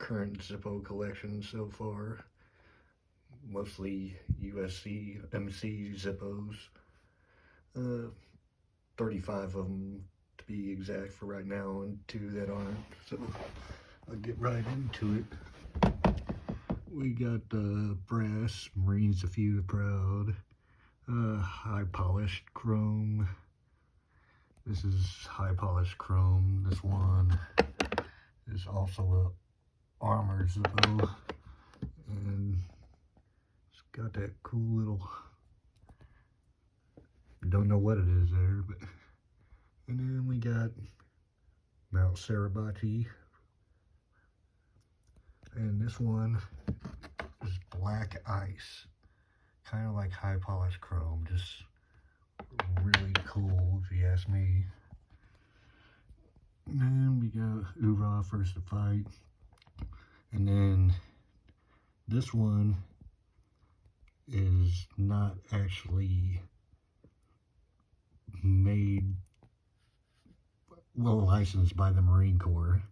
current Zippo collection so far. Mostly USC, MC Zippos. 35 of them to be exact for right now, and 2 that aren't. So I'll get right into it. We got brass, Marines a few proud, high polished chrome. This is high polished chrome. This one is also a armor Zippo, and it's got that cool little, don't know what it is there, but, and then we got Mount Sarabati, and this one is black ice, kind of like high polished chrome, just really cool if you ask me. And then we got Hoorah, First to Fight, and then this one is not actually made, well, licensed by the Marine Corps.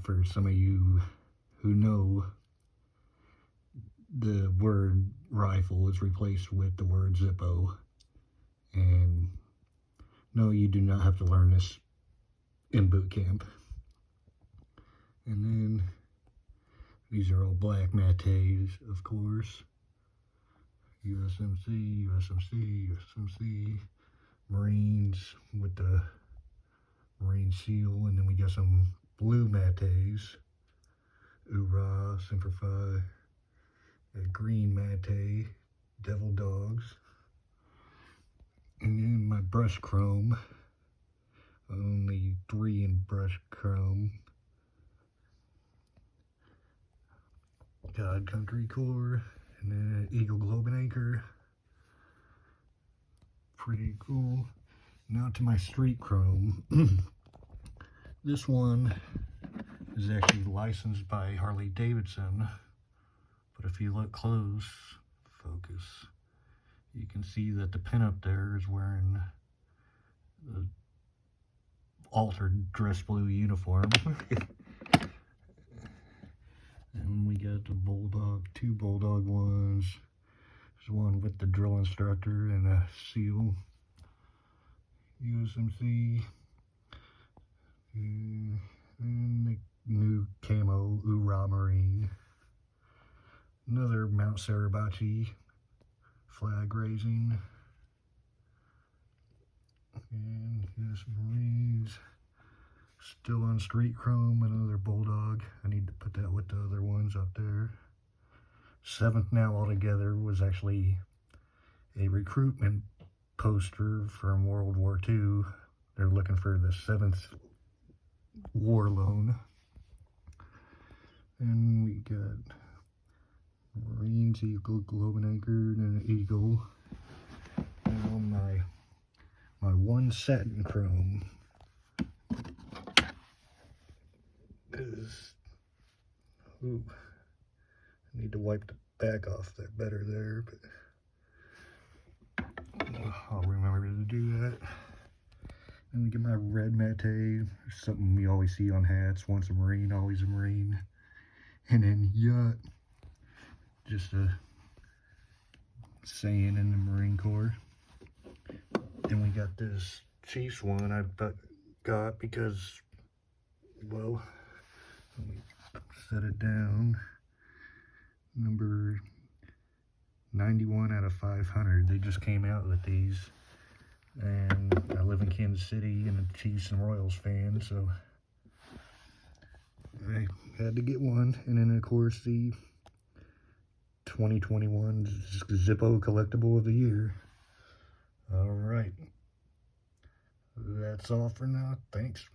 For some of you who know, the word rifle is replaced with the word Zippo, and no, you do not have to learn this in boot camp. And then these are all black mates, of course. USMC, USMC, USMC, Marines with the Marine seal, and then we got some blue mates, Hoorah, Semper Fi, a green mate, Devil Dogs, and then my brush chrome, only 3 in brush chrome, God Country Corps, and then an Eagle Globe and Anchor. Pretty cool. Now to my street chrome. This one is actually licensed by Harley Davidson, but if you look close, focus, you can see that the pinup there is wearing the altered dress blue uniform. And we got the Bulldog, 2 Bulldog ones. There's one with the drill instructor and a seal. USMC. And the new camo Hoorah Marine. Another Mount Sarabati flag raising. And US Marines. Still on street chrome, another Bulldog. I need to put that with the other ones up there. 7th now altogether was actually a recruitment poster from World War II. They're looking for the 7th war loan. And we got Marines, Eagle, Globe and Anchor, and an Eagle. Now my one satin chrome is, ooh, I need to wipe the back off that better there, but I'll remember to do that. Then we get my red mate, something you always see on hats, once a Marine, always a Marine. And then yacht, just a saying in the Marine Corps. Then we got this Chiefs one I got because, well, let me set it down. Number 91 out of 500. They just came out with these, and I live in Kansas City and a Chiefs and Royals fan, so I had to get one. And then of course the 2021 Zippo collectible of the year. All right, that's all for now. Thanks.